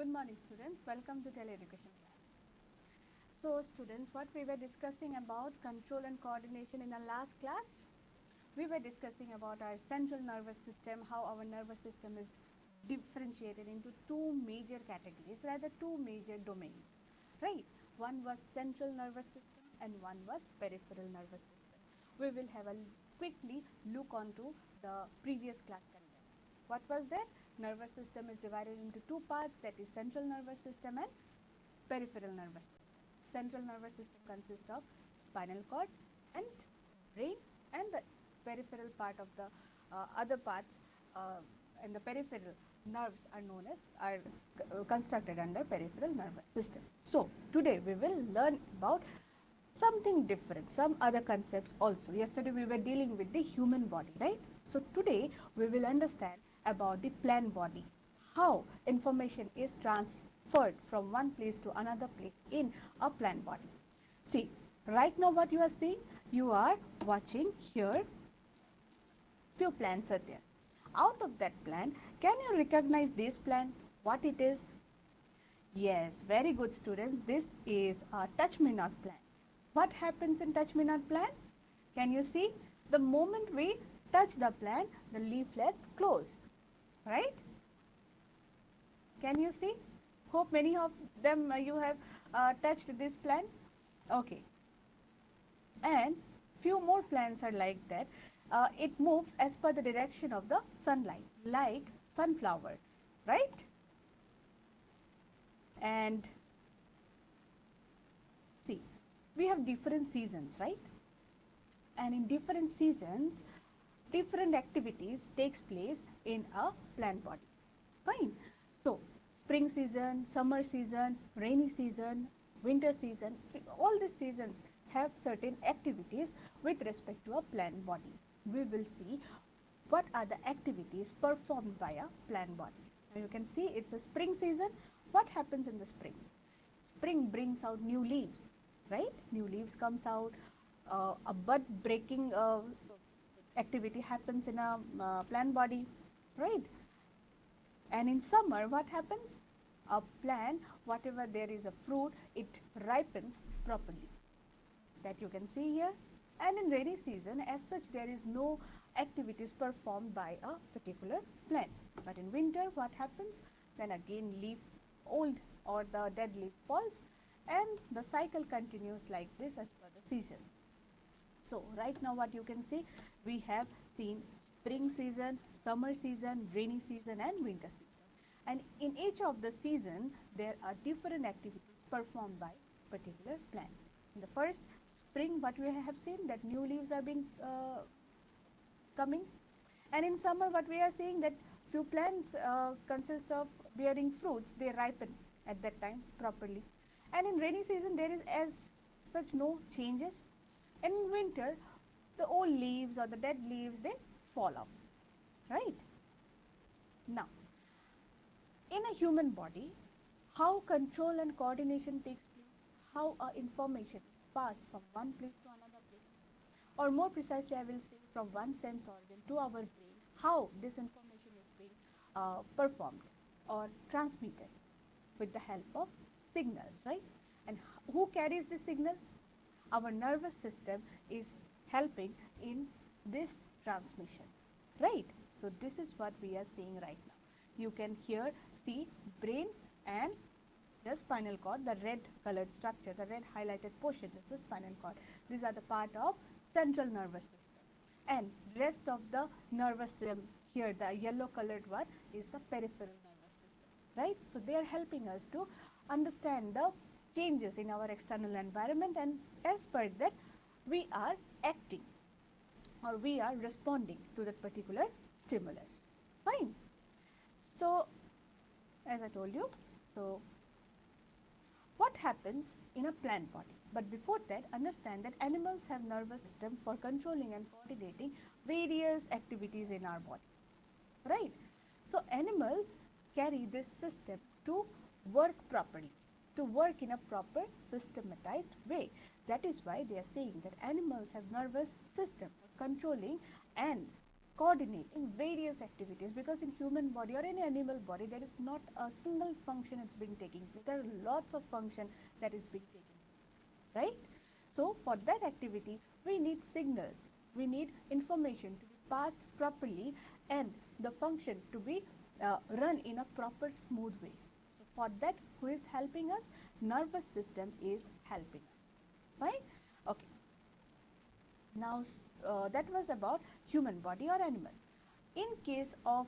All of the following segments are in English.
Good morning, students. Welcome to Tele-Education class. So, students, what we were discussing about control and coordination in our last class, we were discussing about our central nervous system, how our nervous system is differentiated into two major categories, rather two major domains, right? One was central nervous system and one was peripheral nervous system. We will have a quickly look onto the previous class content. What was that? Nervous system is divided into two parts, that is central nervous system and peripheral nervous system. Central nervous system consists of spinal cord and brain, and the peripheral part of the other parts and the peripheral nerves are known as constructed under peripheral nervous system. So today we will learn about something different, some other concepts also. Yesterday we were dealing with the human body, right? So today we will understand about the plant body, how information is transferred from one place to another place in a plant body. See, right now what you are seeing, you are watching here, few plants are there. Out of that plant, can you recognize this plant, what it is? Yes, very good, students. This is a touch me not plant. What happens in touch me not plant? Can you see? The moment we touch the plant, the leaflets close, right? Can you see? Hope many of them you have touched this plant. Okay. And few more plants are like that. It moves as per the direction of the sunlight, like sunflower, right? And see, we have different seasons, right? And in different seasons, different activities takes place in a plant body. Fine. So, spring season, summer season, rainy season, winter season, all these seasons have certain activities with respect to a plant body. We will see what are the activities performed by a plant body. Now you can see it's a spring season. What happens in the spring? Spring brings out new leaves, right? New leaves comes out. A bud breaking activity happens in a plant body, right? And in summer, what happens? A plant, whatever there is a fruit, it ripens properly. That you can see here. And in rainy season, as such, there is no activities performed by a particular plant. But in winter, what happens? Then again, leaf old or the dead leaf falls, and the cycle continues like this as per the season. So right now what you can see, we have seen spring season, summer season, rainy season and winter season. And in each of the season, there are different activities performed by particular plant. In the first spring, what we have seen, that new leaves are being coming. And in summer, what we are seeing, that few plants consist of bearing fruits, they ripen at that time properly. And in rainy season, there is as such no changes. In winter, the old leaves or the dead leaves, they fall off, right? Now, in a human body, how control and coordination takes place, how information is passed from one place to another place, or more precisely I will say from one sense organ to our brain, how this information is being performed or transmitted with the help of signals, right? And who carries the signal? Our nervous system is helping in this transmission, right? So this is what we are seeing right now. You can here see brain and the spinal cord, the red colored structure, the red highlighted portion, this is spinal cord. These are the part of central nervous system. And rest of the nervous system, here the yellow colored one is the peripheral nervous system, right? So they are helping us to understand the changes in our external environment, and as per that we are acting or we are responding to that particular stimulus. Fine. So as I told you, so what happens in a plant body? But before that, understand that animals have nervous system for controlling and coordinating various activities in our body, right? So animals carry this system to work properly, to work in a proper systematized way. That is why they are saying that animals have nervous system for controlling and coordinating various activities, because in human body or any animal body there is not a single function it's being taking place. There are lots of function that is being taken place, right? So for that activity we need signals, we need information to be passed properly and the function to be run in a proper smooth way. So for that, who is helping us? Nervous system is helping us, right? Okay. Now that was about human body or animal. In case of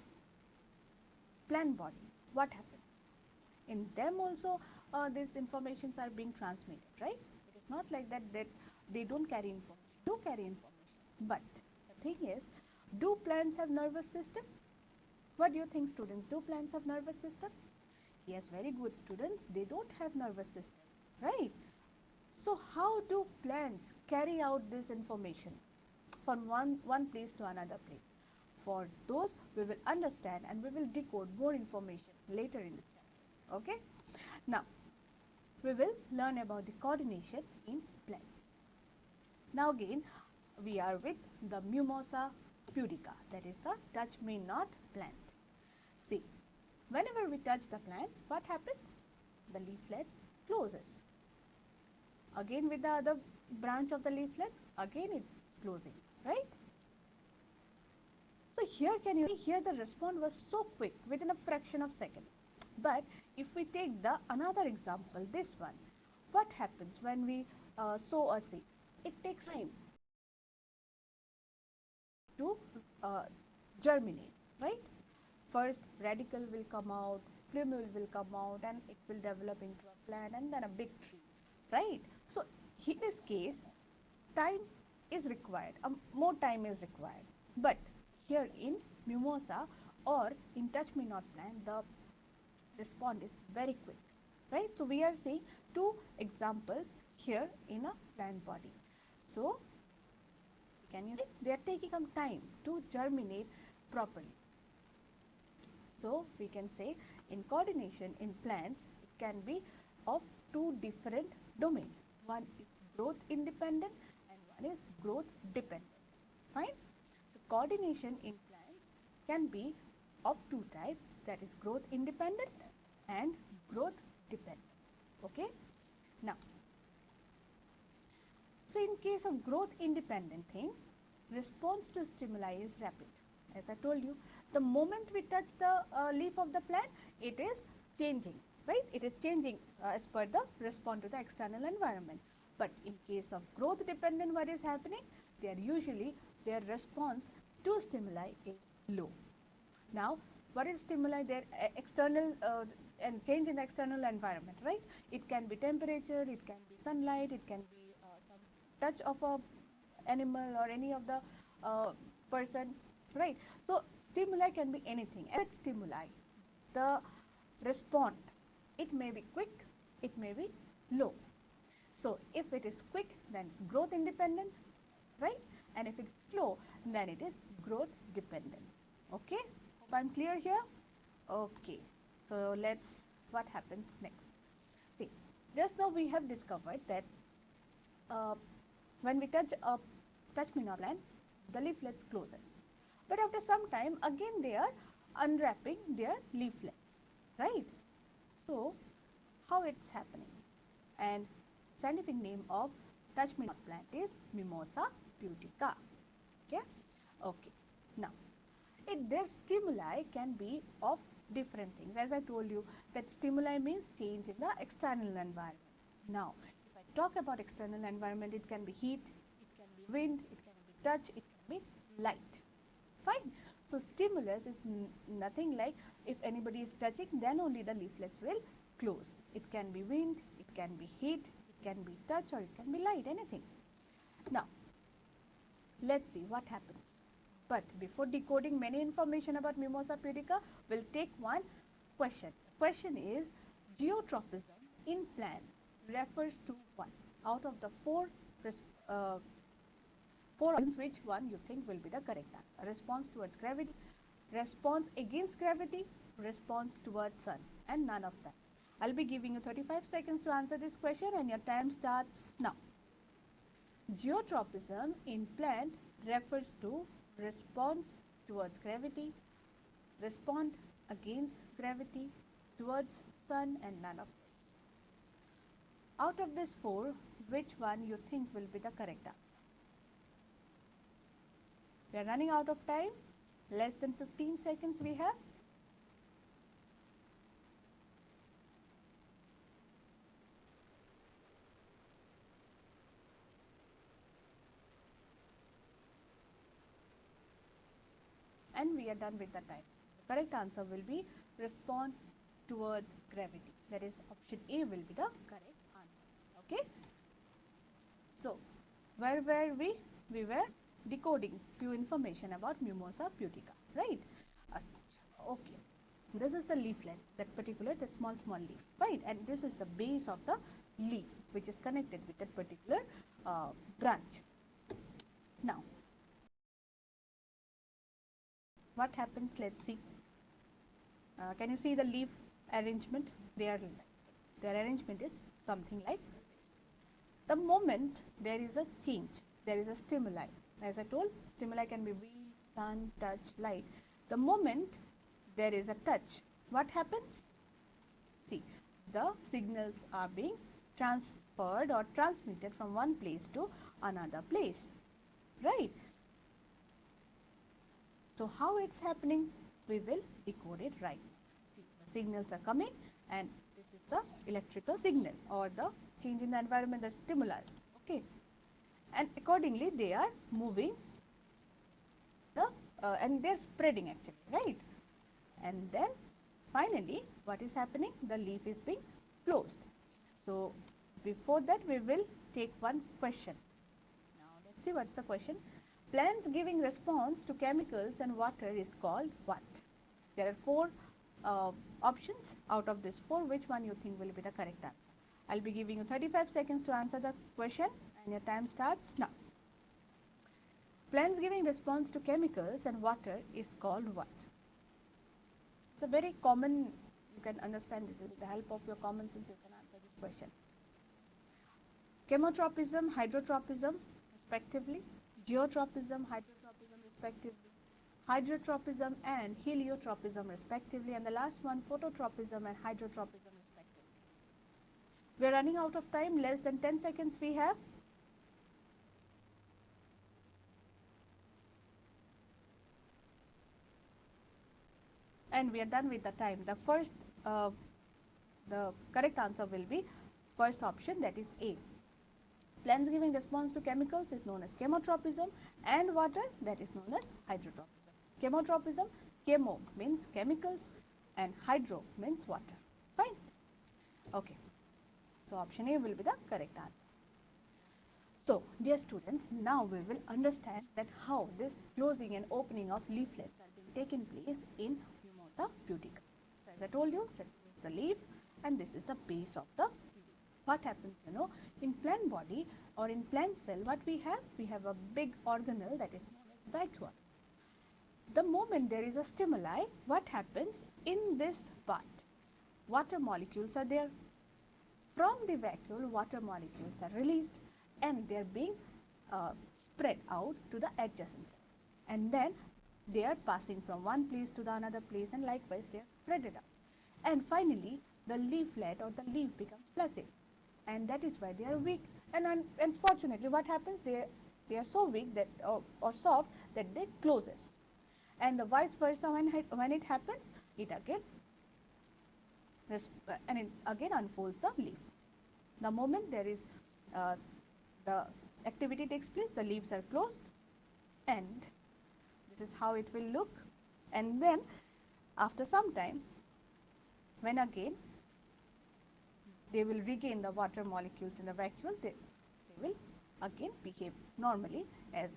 plant body, what happens? In them also these informations are being transmitted, right? It is not like that they don't carry information. Do carry information. But the thing is, do plants have nervous system? What do you think, students? Do plants have nervous system? Yes, very good, students. They don't have nervous system, right? So how do plants carry out this information from one place to another place? For those we will understand and we will decode more information later in this chapter. Okay? Now we will learn about the coordination in plants. Now again we are with the Mimosa pudica, that is the touch me not plant. See, whenever we touch the plant, what happens? The leaflet closes. Again with the other branch of the leaflet, again it's closing, right? So here can you see, here the response was so quick within a fraction of second. But if we take the another example, this one, what happens when we sow a seed? It takes time to germinate, right? First radical will come out, plumule will come out and it will develop into a plant and then a big tree, right? So in this case time is required, more time is required. But here in Mimosa or in touch me not plant, the response is very quick, right? So we are seeing two examples here in a plant body. So can you see they are taking some time to germinate properly. So we can say in coordination in plants it can be of two different domains. One is growth independent and one is growth dependent. Fine. So coordination in plants can be of two types, that is growth independent and growth dependent. Okay. Now, so in case of growth independent thing, response to stimuli is rapid. As I told you, the moment we touch the leaf of the plant, it is changing, right? It is changing as per the response to the external environment. But in case of growth dependent, what is happening? Their response to stimuli is low. Now, what is stimuli? Their external and change in the external environment, right? It can be temperature, it can be sunlight, it can be some touch of a animal or any of the person, right? So stimuli can be anything. And stimuli, the response, it may be quick, it may be low. So if it is quick, then it's growth independent, right? And if it's slow, then it is growth dependent. Okay? Hope I'm clear here? Okay. So what happens next? See, just now we have discovered that when we touch me not plant, the leaflets closes. But after some time, again they are unwrapping their leaflets, right? So how it's happening? And scientific name of touch me not plant is Mimosa pudica. Okay? Okay. Now, their stimuli can be of different things. As I told you, that stimuli means change in the external environment. Now, if I talk about external environment, it can be heat, it can be wind, it can be touch, it can be light. Fine. So stimulus is nothing like if anybody is touching, then only the leaflets will close. It can be wind, it can be heat, it can be touch, or it can be light, anything. Now, let's see what happens. But before decoding many information about Mimosa pudica, we'll take one question. Question is, geotropism in plants refers to what? Out of the four options, which one you think will be the correct answer? Response towards gravity, response against gravity, response towards sun, and none of them. I'll be giving you 35 seconds to answer this question and your time starts now. Geotropism in plant refers to response towards gravity, respond against gravity, towards sun, and none of this. Out of these four, which one you think will be the correct answer? We are running out of time. Less than 15 seconds we have. And we are done with the time. The correct answer will be respond towards gravity. That is, option A will be the correct answer. Okay. So, where were we? We were decoding few information about Mimosa pudica, right? Okay. This is the leaflet, that particular, the small leaf, right? And this is the base of the leaf, which is connected with that particular branch. Now, what happens? Let's see. Can you see the leaf arrangement? Their arrangement is something like this. The moment there is a change, there is a stimuli. As I told, stimuli can be wind, sun, touch, light. The moment there is a touch, what happens? See, the signals are being transferred or transmitted from one place to another place, right? So how it's happening? We will decode it right. See, the signals are coming, and this is the electrical signal or the change in the environment, the stimulus. Okay, and accordingly they are moving and they're spreading actually, right? And then finally what is happening? The leaf is being closed. So before that we will take one question. Now let's see what's the question. Plants giving response to chemicals and water is called what? There are four options. Out of these four, which one you think will be the correct answer? I'll be giving you 35 seconds to answer the question, and your time starts now. Plants giving response to chemicals and water is called what? It's a very common, you can understand this with the help of your common sense, you can answer this question. Chemotropism, hydrotropism respectively, geotropism, hydrotropism respectively, hydrotropism and heliotropism respectively, and the last one, phototropism and hydrotropism respectively. We are running out of time, less than 10 seconds we have. And we are done with the time. The first, the correct answer will be first option, that is A. Plants giving response to chemicals is known as chemotropism, and water, that is known as hydrotropism. Chemotropism, chemo means chemicals and hydro means water. Fine. Okay. So option A will be the correct answer. So dear students, now we will understand that how this closing and opening of leaflets are being taken place in Mimosa pudica. So as I told you, that is the leaf and this is the base of the leaf. What happens, in plant body or in plant cell, what we have a big organelle that is known as vacuole. The moment there is a stimuli, what happens in this part? Water molecules are there. From the vacuole, water molecules are released and they are being spread out to the adjacent cells. And then they are passing from one place to the another place, and likewise they are spread out. And finally, the leaflet or the leaf becomes flaccid, and that is why they are weak. And unfortunately, what happens? They are so weak that or soft that they closes. And the vice versa, when it happens, it again unfolds the leaf. The moment there is the activity takes place, the leaves are closed, and this is how it will look. And then after some time, when again they will regain the water molecules in the vacuole, they will again behave normally and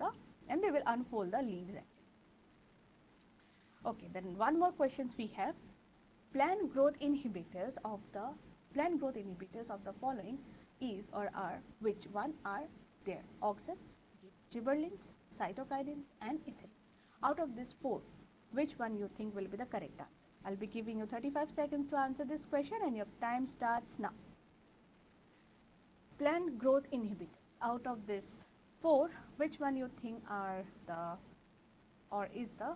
they will unfold the leaves actually. Okay, then one more questions we have. Plant growth inhibitors of the following is or are, which one are there? Auxins, gibberellins, cytokinins and ethylene. Out of these four, which one you think will be the correct answer? I'll be giving you 35 seconds to answer this question and your time starts now. Plant growth inhibitors. Out of this four, which one you think are the or is the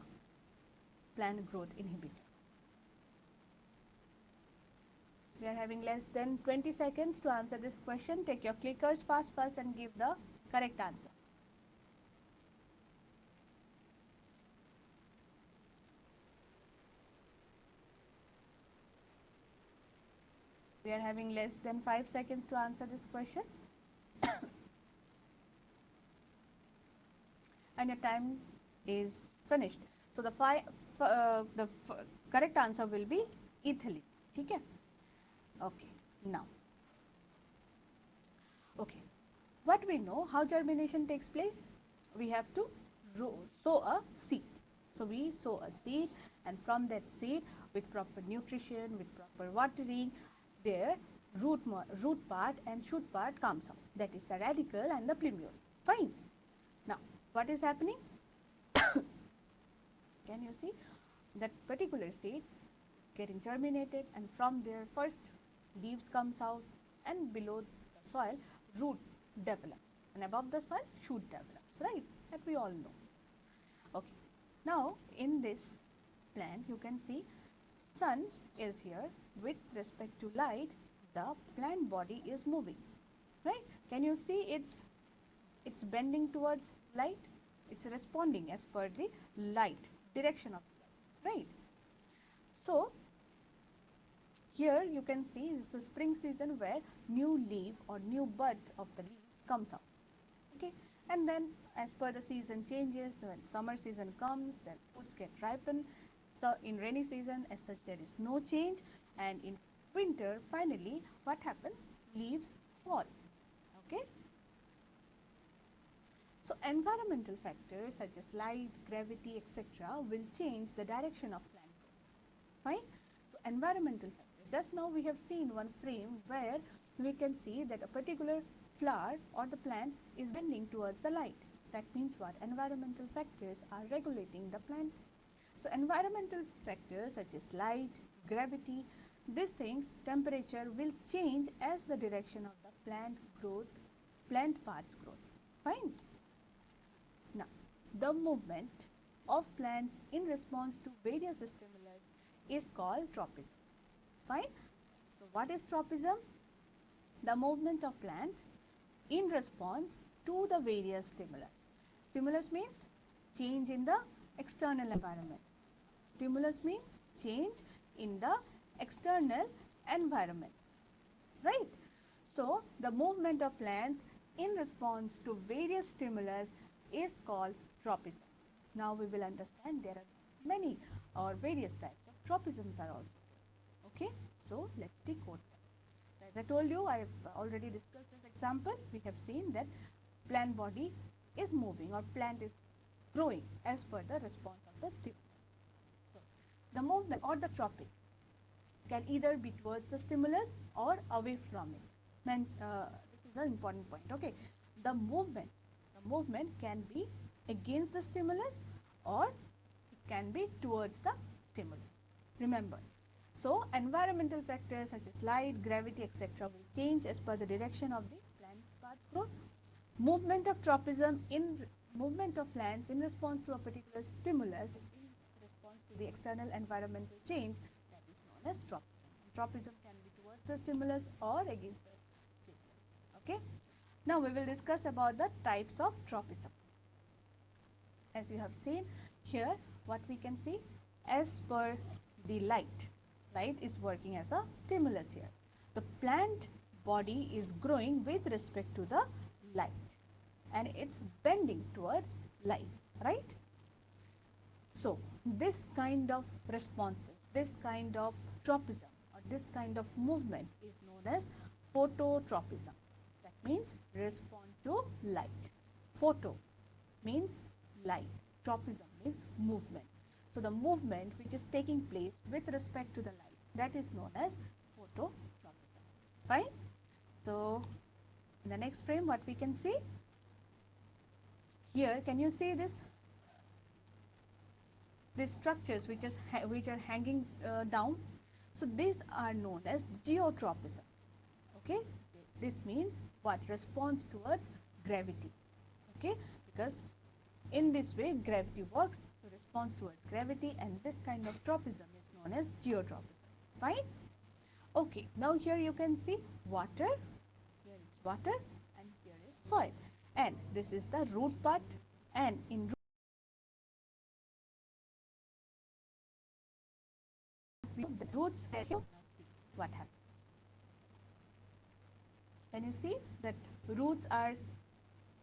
plant growth inhibitor? We are having less than 20 seconds to answer this question. Take your clickers fast and give the correct answer. We are having less than 5 seconds to answer this question. And your time is finished. So the correct answer will be ethylene. Okay? Okay. Now, okay. What we know, how germination takes place? We have to sow a seed. So we sow a seed, and from that seed, with proper nutrition, with proper watering, their root part and shoot part comes out. That is the radicle and the plumule. Fine. Now, what is happening? Can you see that particular seed getting germinated, and from there first leaves comes out, and below the soil root develops, and above the soil shoot develops, right? That we all know. Okay. Now in this plant you can see sun is here. With respect to light, the plant body is moving, right? Can you see it's bending towards light? It's responding as per the light, direction of light, right? So here you can see it's the spring season where new leaf or new buds of the leaves comes out. Okay, and then as per the season changes, when summer season comes, then fruits get ripened. So in rainy season as such there is no change, and in winter finally what happens? Leaves fall. Okay. So environmental factors such as light, gravity, etc. will change the direction of plant growth. Fine. So environmental factors. Just now we have seen one frame where we can see that a particular flower or the plant is bending towards the light. That means what? Environmental factors are regulating the plant. So environmental factors such as light, gravity, these things, temperature will change as the direction of the plant parts growth. Fine. Now, the movement of plants in response to various stimulus is called tropism. Fine. So what is tropism? The movement of plant in response to the various stimulus. Stimulus means change in the external environment. Stimulus means change in the external environment, right? So the movement of plants in response to various stimulus is called tropism. Now we will understand there are many or various types of tropisms are also. Okay, so let's decode them. As I told you, I have already discussed this example. We have seen that plant body is moving or plant is growing as per the response of the stimulus. So the movement or the tropic can either be towards the stimulus or away from it. This is an important point. Okay, the movement can be against the stimulus or it can be towards the stimulus. Remember, so environmental factors such as light, gravity, etc. will change as per the direction of the plant parts growth. Movement of tropism in movement of plants in response to a particular stimulus, in response to the external environmental change, that is known as tropism. Tropism can be towards the stimulus or against the stimulus. Okay. Now we will discuss about the types of tropism. As you have seen here, what we can see, as per the light is working as a stimulus here. The plant body is growing with respect to the light and it's bending towards light, right? So this kind of responses, this kind of tropism or this kind of movement is known as phototropism. That means respond to light. Photo means light, tropism means movement. So the movement which is taking place with respect to the light, that is known as phototropism. Fine. So in the next frame what we can see here, can you see this? These structures which are hanging down. So these are known as geotropism. Okay, this means what? Response towards gravity. Okay, because in this way gravity works, so response towards gravity, and this kind of tropism is known as geotropism. Fine? Okay, now here you can see water, here is water and here is soil, and this is the root part, and in the roots here, now see what happens. Can you see that roots are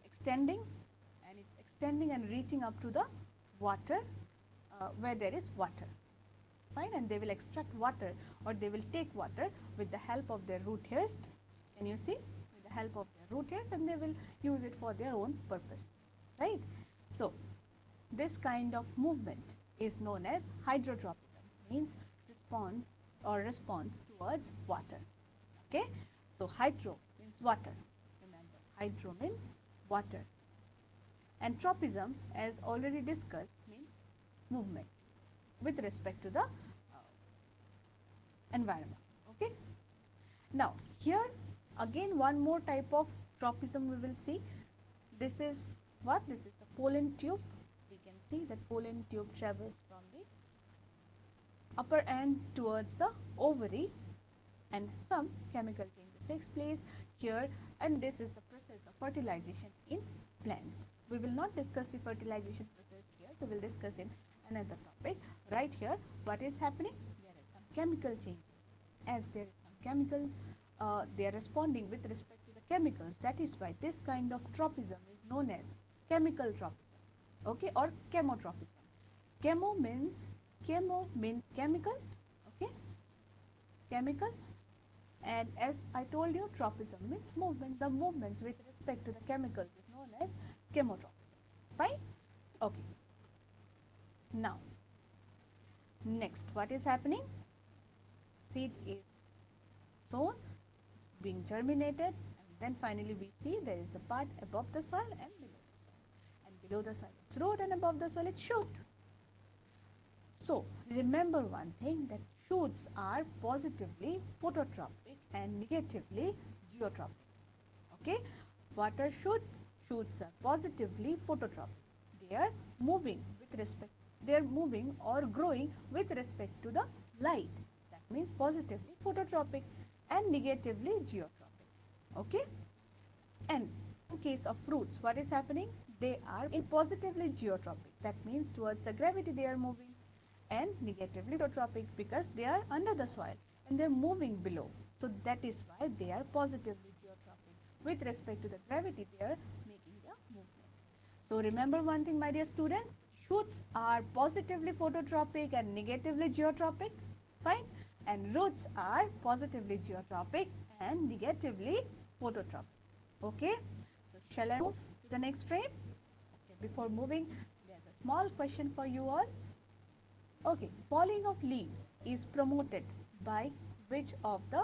extending, and it's extending and reaching up to the water where there is water. Fine, and they will extract water, or they will take water with the help of their root hairs. Can you see? With the help of their root hairs, and they will use it for their own purpose. Right? So, this kind of movement is known as hydrotropism, means response towards water. Okay? So, hydro means water. Remember, hydro means water. And tropism, as already discussed, means movement with respect to the environment. Okay. Now here again one more type of tropism we will see. This is what? This is the pollen tube. We can see that pollen tube travels from the upper end towards the ovary, and some chemical changes takes place here, and this is the process of fertilization in plants. We will not discuss the fertilization process here. We will discuss in another topic. Right here, what is happening? There are some chemical changes. As there are some chemicals, they are responding with respect to the chemicals. That is why this kind of tropism is known as chemical tropism, okay, or chemotropism. Chemo means chemical, okay, chemical, and as I told you, tropism means movement. The movements with respect to the chemicals is known as chemotropism. Fine? Okay. Now, next, what is happening? Seed is sown, being germinated, and then finally we see there is a part above the soil and below the soil. And below the soil it's root, and above the soil it's shoot. So, remember one thing, that shoots are positively phototropic and negatively geotropic. Okay? What are shoots? Shoots are positively phototropic. They are moving with respect, they are moving or growing with respect to the light. That means positively phototropic, and negatively geotropic. Okay? And in case of fruits, what is happening? They are positively geotropic. That means towards the gravity they are moving, and negatively phototropic because they are under the soil and they are moving below. So that is why they are positively geotropic. With respect to the gravity, they are making the movement. So remember one thing, my dear students, shoots are positively phototropic and negatively geotropic. Fine? And roots are positively geotropic and negatively phototropic. Okay? So shall I move to the next frame? Okay, before moving, there's a small question for you all. Okay, falling of leaves is promoted by which of the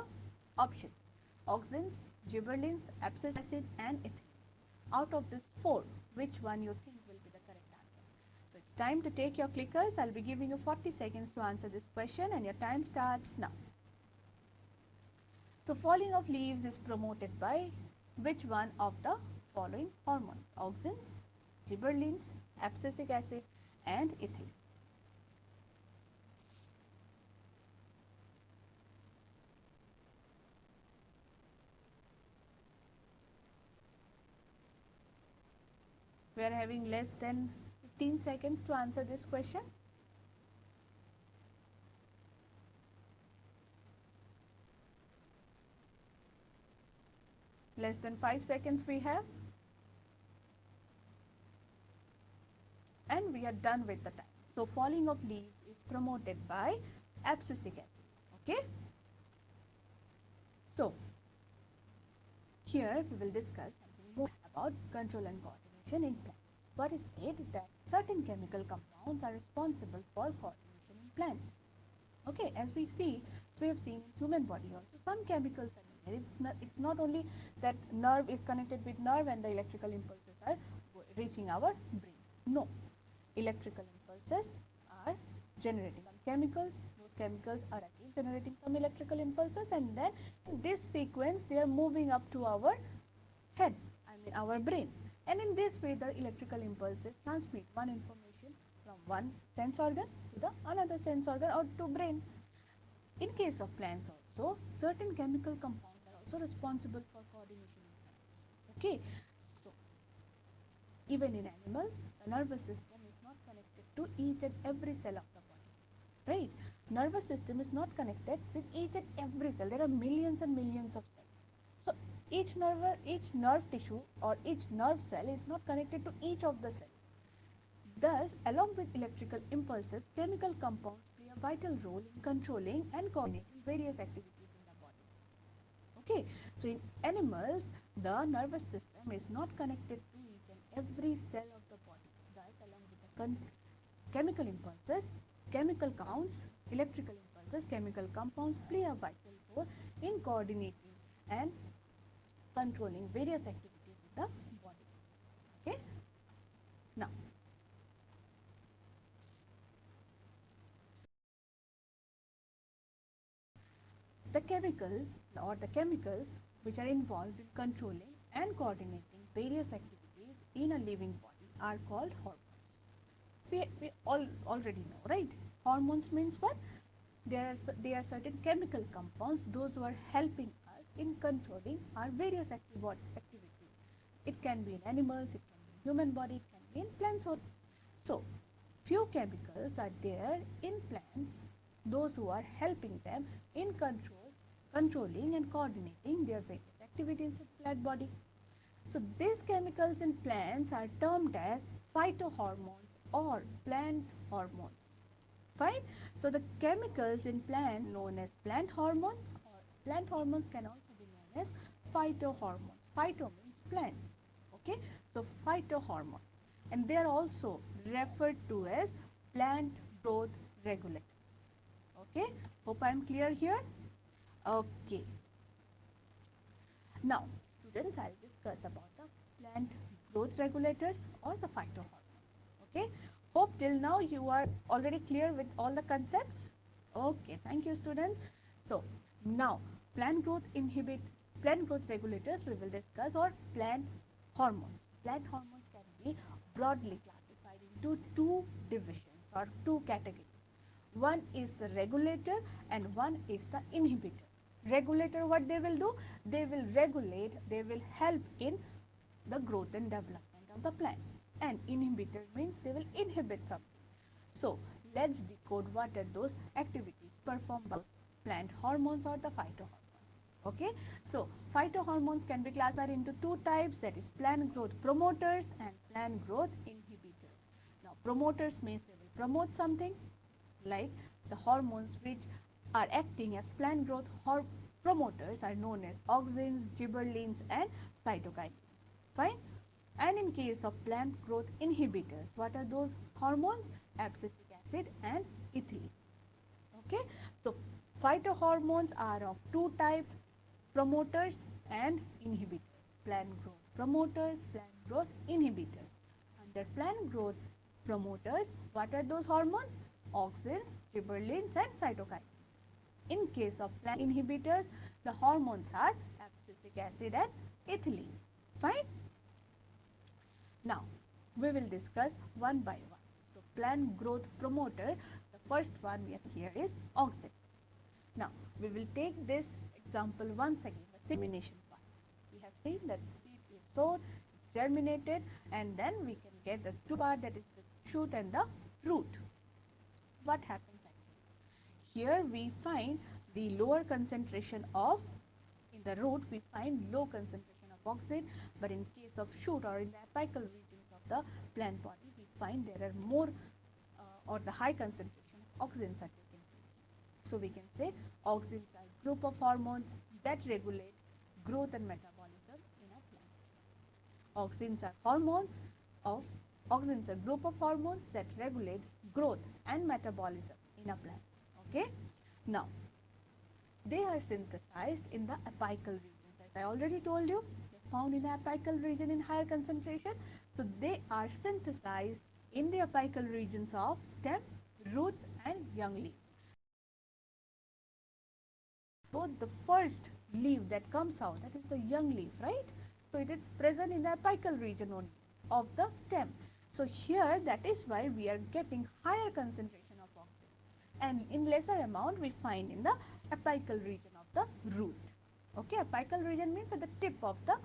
options? Auxins, gibberellins, abscisic acid, and ethylene. Out of these four, which one you think will be the correct answer? So it's time to take your clickers. I'll be giving you 40 seconds to answer this question, and your time starts now. So falling of leaves is promoted by which one of the following hormones? Auxins, gibberellins, abscisic acid, and ethylene. We are having less than 15 seconds to answer this question. Less than 5 seconds we have. And we are done with the time. So falling of leaves is promoted by abscisic acid. Okay? So here we will discuss something more about control and coordination in plants. What is said that certain chemical compounds are responsible for coordination in plants. Okay, as we see, we have seen in human body also some chemicals are needed. It's not only that nerve is connected with nerve and the electrical impulses are reaching our brain. No, electrical impulses are generating some chemicals. Those chemicals are again generating some electrical impulses, and then in this sequence they are moving up to our head, I mean our brain. And in this way the electrical impulses transmit one information from one sense organ to the another sense organ or to brain. In case of plants also, certain chemical compounds are also responsible for coordination in plants. Okay, so even in animals, the nervous system is not connected to each and every cell of the body, right? Nervous system is not connected with each and every cell. There are millions and millions of cells. So each nerve tissue or each nerve cell is not connected to each of the cells. Thus, along with electrical impulses, chemical compounds play a vital role in controlling and coordinating various activities in the body. Okay, so in animals, the nervous system is not connected to each and every cell of the body. Thus, along with the chemical impulses, chemical counts, electrical impulses, chemical compounds play a vital role in coordinating and controlling various activities in the body. Okay, now the chemicals which are involved in controlling and coordinating various activities in a living body are called hormones. We all already know, right? Hormones means what? They are certain chemical compounds, those who are helping us in controlling our various activities. It can be in animals, it can be in human body, it can be in plants also. So, few chemicals are there in plants, those who are helping them in controlling and coordinating their various activities in plant body. So these chemicals in plants are termed as phytohormones or plant hormones. Fine. So the chemicals in plant known as plant hormones, or plant hormones can also be known as phytohormones. Phyto means plants. Okay. So phytohormones, and they are also referred to as plant growth regulators. Okay. Hope I am clear here. Okay. Now, students, I'll discuss about the plant growth regulators or the phytohormones. Okay. Hope till now you are already clear with all the concepts. Okay. Thank you, students. So now plant growth regulators we will discuss, or plant hormones. Plant hormones can be broadly classified into two divisions or two categories. One is the regulator and one is the inhibitor. Regulator, what they will do? They will regulate, they will help in the growth and development of the plant. And inhibitor means they will inhibit something. So let's decode what are those activities performed by plant hormones or the phytohormones. Okay, so phytohormones can be classified into two types, that is plant growth promoters and plant growth inhibitors. Now promoters means they will promote something, like the hormones which are acting as plant growth promoters are known as auxins, gibberellins and cytokines. Fine. And in case of plant growth inhibitors, what are those hormones? Abscisic acid and ethylene. Okay. So phytohormones are of two types, promoters and inhibitors. Plant growth promoters, plant growth inhibitors. Under plant growth promoters, what are those hormones? Auxins, gibberellins and cytokines. In case of plant inhibitors, the hormones are abscisic acid and ethylene. Fine. Now, we will discuss one by one. So, plant growth promoter, the first one we have here is auxin. Now, we will take this example once again, the germination part. We have seen that the seed is sown, it's germinated, and then we can get the two part, that is the shoot and the root. What happens actually? Here we find the lower concentration of, in the root we find low concentration of auxin, but in case of shoot or in the apical regions of the plant body, we find there are more or the high concentration of auxins are taking place. So we can say auxins are group of hormones that regulate growth and metabolism in a plant. Auxins are auxins are group of hormones that regulate growth and metabolism in a plant. Okay. Now, they are synthesized in the apical regions. As I already told you, they are found in the apical region in higher concentration. So they are synthesized in the apical regions of stem, roots and young leaves. So the first leaf that comes out, that is the young leaf, right? So it is present in the apical region only of the stem. So here that is why we are getting higher concentration of oxygen, and in lesser amount we find in the apical region of the root. Okay, apical region means at the tip of the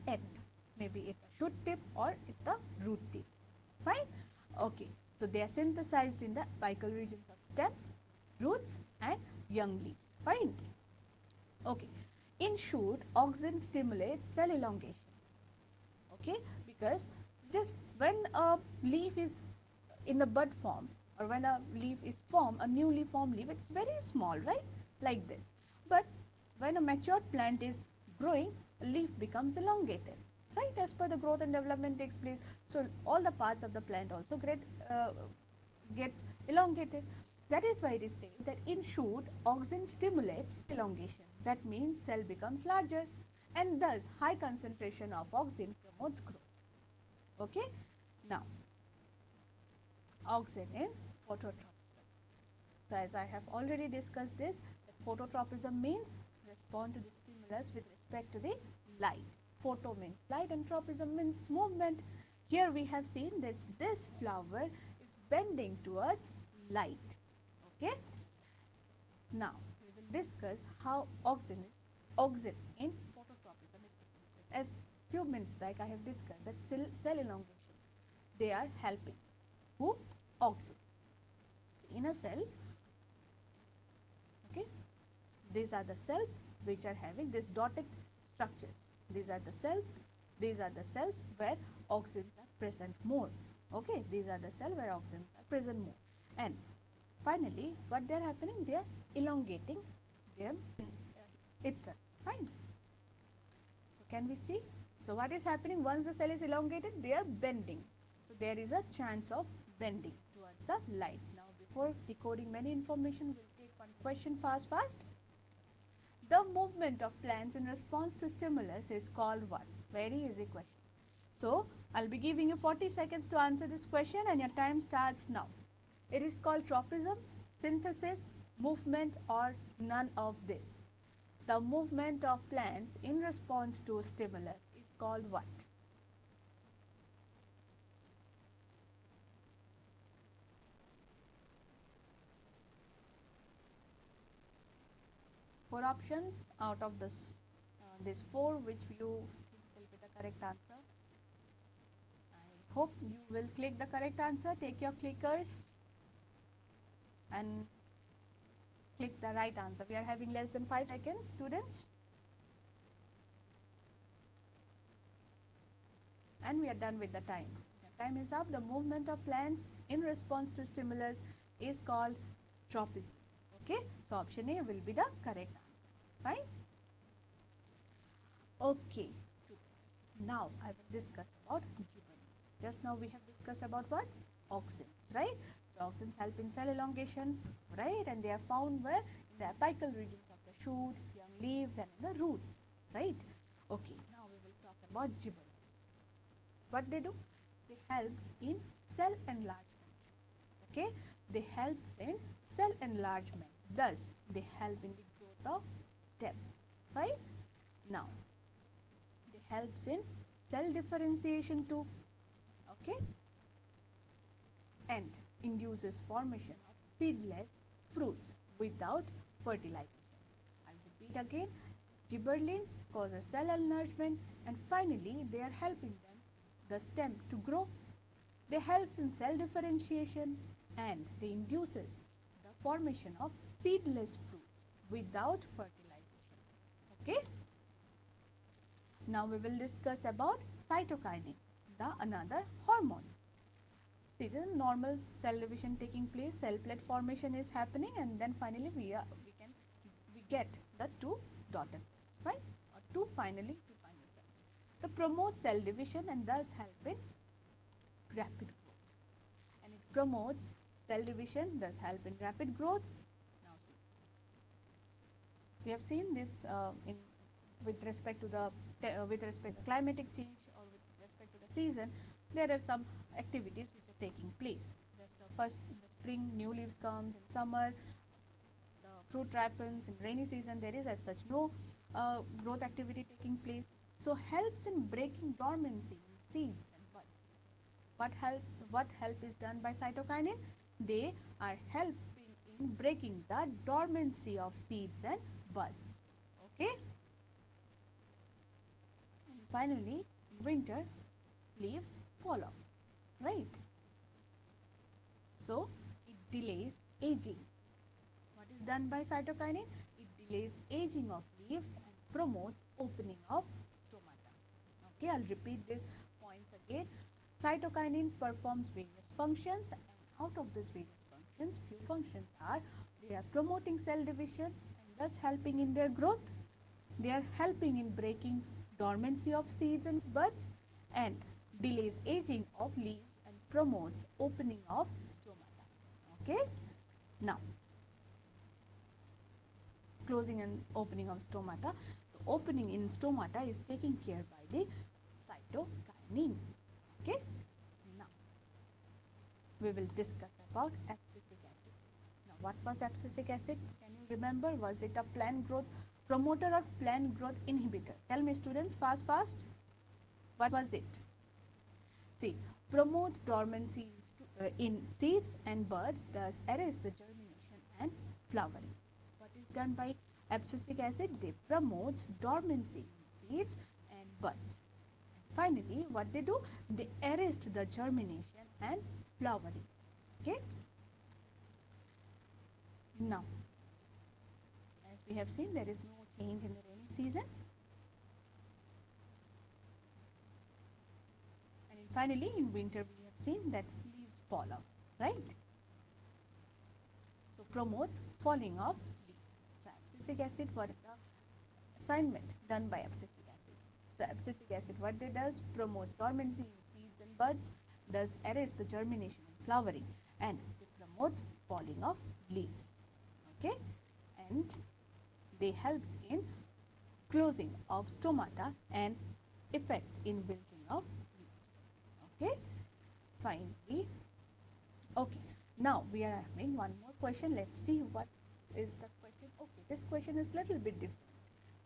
end, maybe it's the shoot tip or it's the root tip. Fine. Okay, so they are synthesized in the apical regions of stem, roots and young leaves. Fine. Okay, in shoot, auxin stimulates cell elongation. Okay, because just when a leaf is in the bud form, or when a leaf is formed, a newly formed leaf, it's very small, right, like this. But when a mature plant is growing, a leaf becomes elongated, right, as per the growth and development takes place. So all the parts of the plant also gets elongated. That is why it is said that in shoot, auxin stimulates elongation. That means cell becomes larger, and thus high concentration of auxin promotes growth. Okay, now auxin in phototropism. So as I have already discussed this, that phototropism means respond to the stimulus with respect to the light. Photo means light and tropism means movement. Here we have seen this flower is bending towards light. Okay. Now we will discuss how auxin in phototropism is taking place. As few minutes back I have discussed that cell elongation, they are helping. Who? Auxin. In a cell, okay, these are the cells which are having this dotted structures. These are the cells where auxins are present more. Okay, these are the cells where auxins are present more. And finally, what they are happening? They are elongating them itself. Fine. So can we see? So what is happening once the cell is elongated? They are bending. So there is a chance of bending towards the light. Now before decoding many information, we'll take one question fast. The movement of plants in response to stimulus is called what? Very easy question. So I'll be giving you 40 seconds to answer this question, and your time starts now. It is called tropism, synthesis, movement, or none of this. The movement of plants in response to stimulus is called what? Four options out of this four, which you think will be the correct answer. I hope you will click the correct answer. Take your clickers and click the right answer. We are having less than 5 seconds, students. And we are done with the time. The time is up. The movement of plants in response to stimulus is called tropism. Okay, so option A will be the correct answer. Fine. Okay, now I will discuss about gibberellins. Just now we have discussed about what? Auxins, right? So auxins help in cell elongation, right? And they are found where? In the apical regions of the shoot, young leaves and in the roots, right? Okay, now we will talk about gibberellins. What they do? They help in cell enlargement. Okay, they help in cell enlargement. Thus, they help in the growth of stem. Right? Now, they helps in cell differentiation too. Okay, and induces formation of seedless fruits without fertilization. I'll repeat again. Gibberellins causes cell enlargement, and finally, they are helping the stem to grow. They helps in cell differentiation, and they induces the formation of seedless fruits without fertilization. Okay. Now we will discuss about cytokinin, the another hormone. See, this is normal cell division taking place, cell plate formation is happening, and then finally we get the two daughter cells, right? Or two final cells. The promotes cell division and thus help in rapid growth. And it promotes cell division, thus help in rapid growth. Now see, we have seen this with respect to climatic change, or with respect to the season. There are some activities which are taking place. First, in the spring, new leaves comes. In summer, the fruit ripens. In rainy season, there is as such no growth activity taking place. So helps in breaking dormancy in seeds and buds. what help is done by cytokinin? They are helping in breaking the dormancy of seeds and buds. Okay. And finally, winter leaves fall off, right? So it delays aging. What is done by cytokinin? It delays aging of leaves and promotes opening of stomata. Okay, I'll repeat these points again. Cytokinin performs various functions, and out of these various functions, few functions are they are promoting cell division and thus helping in their growth. They are helping in breaking dormancy of seeds and buds and delays aging of leaves and promotes opening of stomata. Okay, now closing and opening of stomata. The opening in stomata is taken care by the cytokinin. Okay, now we will discuss about abscisic acid. Now, what was abscisic acid? Can you remember? Was it a plant growth promoter or plant growth inhibitor? Tell me, students, fast. What was it? See, promotes dormancy in seeds and buds, thus arrests the germination and flowering. What is done by abscisic acid? They promotes dormancy in seeds and buds. And finally, what they do? They arrest the germination and flowering. Okay. Now, as we have seen, there is no change in the rainy season. And finally, in winter, we have seen that leaves fall off, right? So, promotes falling of leaves. So, abscisic acid, what is the assignment done by abscisic acid? So, abscisic acid, what it does? Promotes dormancy in seeds and buds, does arrest the germination and flowering, and it promotes falling of leaves. Okay, and they helps in closing of stomata and effects in building of leaves. Okay, finally, okay, now we are having one more question. Let's see what is the question. Okay, this question is little bit different.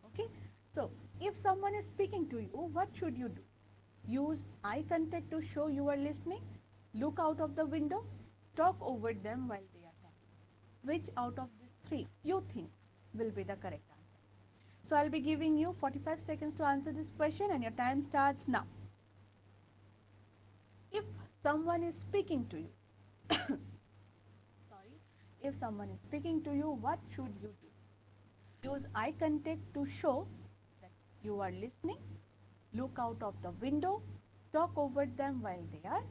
Okay, so if someone is speaking to you, what should you do? Use eye contact to show you are listening, look out of the window, talk over them while they are talking. Which out of these three you think will be the correct answer? So I'll be giving you 45 seconds to answer this question and your time starts now. If someone is speaking to you, sorry, if someone is speaking to you, what should you do? Use eye contact to show that you are listening, look out of the window, talk over them while they are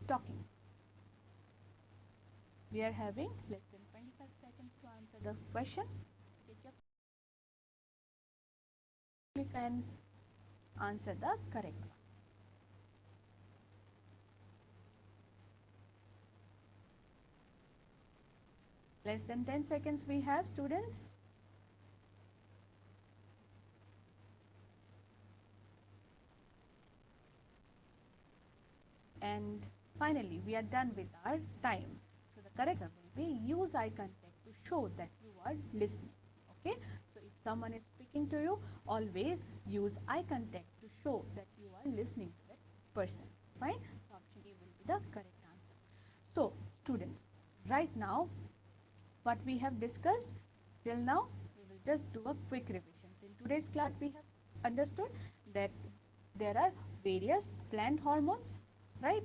talking. We are having less than 25 seconds to answer the question. You can answer the correct one. Less than 10 seconds we have, students. And finally, we are done with our time. So the correct answer will be use eye contact to show that you are listening. Okay. So if someone is speaking to you, always use eye contact to show that you are listening to that person. Fine. So option A will be the correct answer. So students, right now, what we have discussed till now, we will just do a quick revision. In today's class, we have understood that there are various plant hormones, right?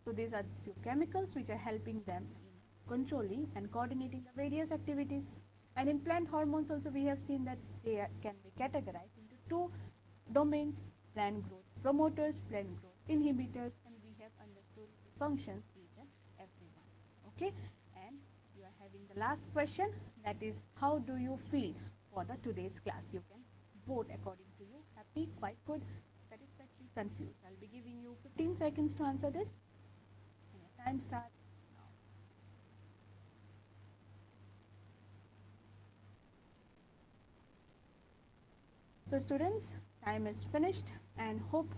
So these are few chemicals which are helping them in controlling and coordinating the various activities. And in plant hormones also we have seen that they can be categorized into two domains: plant growth promoters, plant growth inhibitors, and we have understood the functions each and every one. Okay, and you are having the last question, that is, how do you feel for the today's class? You can vote according to you: happy, quite good, satisfactory, confused. I'll be giving you 15 seconds to answer this. And your time starts now. So students, time is finished and hope